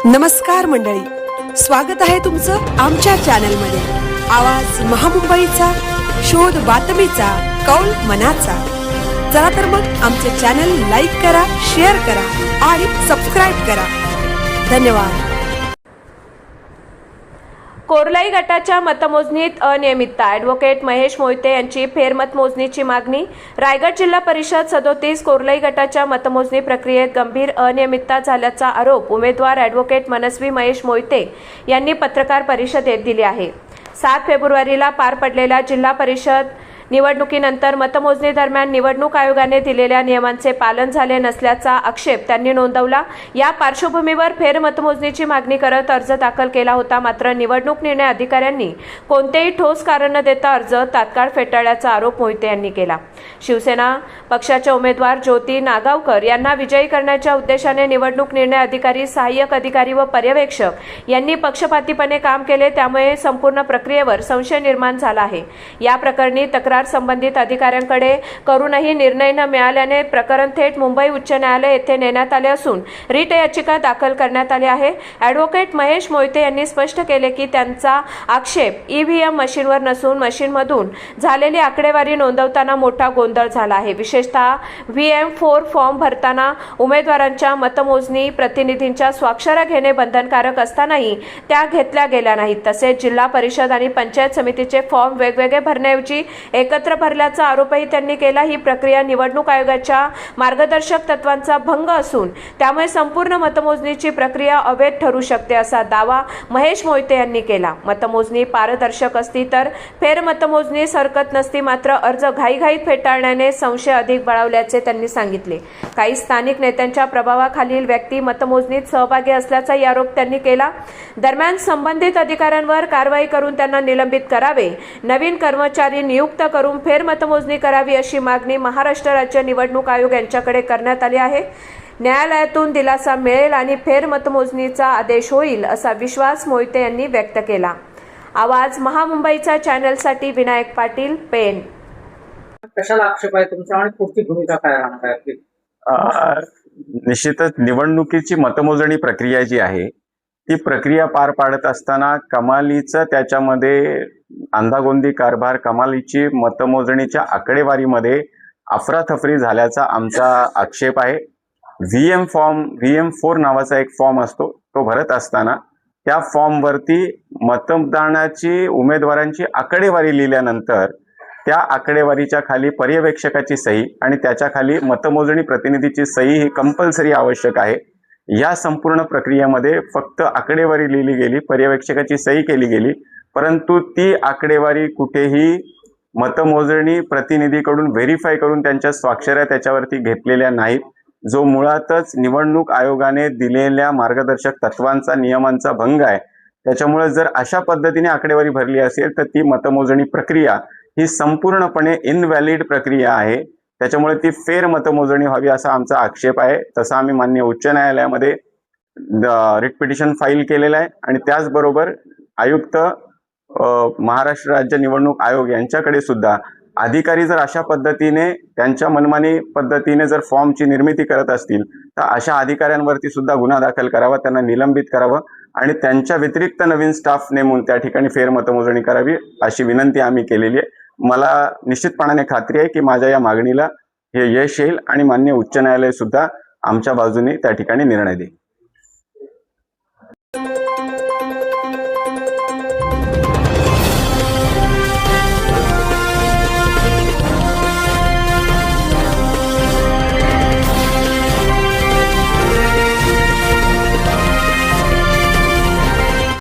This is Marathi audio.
नमस्कार मंडळी, स्वागत आहे तुमचं आमच्या चॅनलमध्ये। आवाज महामुंबईचा, शोध बातमीचा, कौल मनाचा। चला तर मग आमचे चॅनल लाईक करा, शेअर करा आणि सबस्क्राइब करा। धन्यवाद। कोरलाई गटाच्या मतमोजणीत अनियमितता, ॲडव्होकेट महेश मोहिते यांची फेरमतमोजणीची मागणी। रायगड जिल्हा परिषद 37 कोरलाई गटाच्या मतमोजणी प्रक्रियेत गंभीर अनियमितता झाल्याचा आरोप उमेदवार ॲडव्होकेट मनस्वी महेश मोहिते यांनी पत्रकार परिषदेत दिली आहे। 7 फेब्रुवारीला पार पडलेल्या जिल्हा परिषद निवडणुकीनंतर मतमोजणी दरम्यान निवडणूक आयोगाने दिलेल्या नियमांचे पालन झाले नसल्याचा आक्षेप त्यांनी नोंदवला। या पार्श्वभूमीवर फेरमतमोजणीची मागणी करत अर्ज दाखल केला होता, मात्र निवडणूक निर्णय अधिकाऱ्यांनी कोणतेही ठोस कारण न देता अर्ज तात्काळ फेटाळल्याचा आरोप मोहिते यांनी केला। शिवसेना पक्षाचे उमेदवार ज्योती नागावकर यांना विजयी करण्याच्या उद्देशाने निवडणूक निर्णय अधिकारी, सहाय्यक अधिकारी व पर्यवेक्षक यांनी पक्षपातीपणे काम केले, त्यामुळे संपूर्ण प्रक्रियेवर संशय निर्माण झाला आहे। या प्रकरणी तक्रार संबंधित अधिकाऱ्यांकडे करूनही निर्णय न मिळाल्याने प्रकरण थेट मुंबई उच्च न्यायालय येथे नेण्यात आले असून रिट याचिका दाखल करण्यात आली आहे। ॲडव्होकेट महेश मोहिते यांनी स्पष्ट केले की त्यांचा आक्षेप ईव्हीएम मशीनवर नसून मशीनमधून झालेली आकडेवारी नोंदवताना मोठा गोंधळ झाला आहे। विशेषतः VM4 फॉर्म भरताना उमेदवारांच्या मतमोजणी प्रतिनिधींच्या स्वाक्षऱ्या घेणे बंधनकारक असतानाही त्या घेतल्या गेल्या नाहीत। तसेच जिल्हा परिषद आणि पंचायत समितीचे फॉर्म वेगवेगळे भरण्याऐवजी एकत्र भरल्याचा आरोपही त्यांनी केला। ही प्रक्रिया निवडणूक आयोगाच्या मार्गदर्शक तत्वांचा भंग असून त्यामुळे संपूर्ण मतमोजणीची प्रक्रिया अवैध ठरू शकते असा दावा महेश मोहिते यांनी केला। मतमोजणी पारदर्शक असती तर फेरमतमोजणी सरकत नसती, मात्र अर्ज घाईघाईत फेटाळण्याने संशय अधिक बळावल्याचे त्यांनी सांगितले। काही स्थानिक नेत्यांच्या प्रभावाखालील व्यक्ती मतमोजणीत सहभागी असल्याचाही आरोप त्यांनी केला। दरम्यान संबंधित अधिकाऱ्यांवर कारवाई करून त्यांना निलंबित करावे, नवीन कर्मचारी नियुक्त करून फेरमतमोजणी करावी अशी मागणी महाराष्ट्र राज्य निवडणूक आयोग यांच्याकडे करण्यात आली आहे। न्यायालयातून दिलासा मिळेल आणि फेरमतमोजणीचा आदेश होईल असा विश्वास मोहिते यांनी व्यक्त केला। आवाज महामुंबईचा चॅनलसाठी विनायक पाटील, पेन। कशाला आक्षेप आहे तुमचा आणि पुढची भूमिका काय राहणार आहे? निश्चितच निवडणुकीची मतमोजणी प्रक्रिया जी आहे ती प्रक्रिया पार पाडत असताना कमालीचं त्याच्यामध्ये अंधागोंदी कारभार, कमालीची मतमोजणीच्या आकडेवारीमध्ये अफरातफरी झाल्याचा आमचा आक्षेप आहे। VM4 नावाचा एक फॉर्म असतो, तो भरत असताना त्या फॉर्मवरती मतदानाची उमेदवारांची आकडेवारी लिहिल्यानंतर त्या आकडेवारीच्या खाली पर्यवेक्षकाची सही आणि त्याच्या खाली मतमोजणी प्रतिनिधीची सही ही कंपल्सरी आवश्यक आहे। या संपूर्ण प्रक्रियेमध्ये फक्त आकडेवारी लिहिली गेली, पर्यवेक्षकाची सही केली गेली, परंतु ती आकडेवारी कुठेही मतमोजणी प्रतिनिधीकडून व्हेरीफाय करून त्यांच्या स्वाक्षऱ्या त्याच्यावरती घेतलेल्या नाहीत, जो मुळातच निवडणूक आयोगाने दिलेल्या मार्गदर्शक तत्वांचा, नियमांचा भंग आहे। त्याच्यामुळे जर अशा पद्धतीने आकडेवारी भरली असेल तर ती मतमोजणी प्रक्रिया ही संपूर्णपणे इनव्हॅलिड प्रक्रिया आहे। त्याच्यामुळे ती फेर मतमोजणी व्हावी असा आमचा आक्षेप आहे। तसा आम्ही माननीय उच्च न्यायालयामध्ये रिट पिटिशन फाईल केलेलं आहे आणि त्याचबरोबर आयुक्त महाराष्ट्र राज्य निवडणूक आयोग यांच्याकडे सुद्धा अधिकारी जर अशा पद्धतीने त्यांच्या मनमानी पद्धतीने जर फॉर्मची निर्मिती करत असतील तर अशा अधिकाऱ्यांवरती सुद्धा गुन्हा दाखल करावा, त्यांना निलंबित करावं आणि त्यांच्या व्यतिरिक्त नवीन स्टाफ नेमून त्या ठिकाणी फेरमतमोजणी करावी अशी विनंती आम्ही केलेली आहे। मला निश्चितपणाने खात्री आहे की माझ्या या मागणीला हे यश येईल आणि माननीय उच्च न्यायालय सुद्धा आमच्या बाजूने त्या ठिकाणी निर्णय देईल।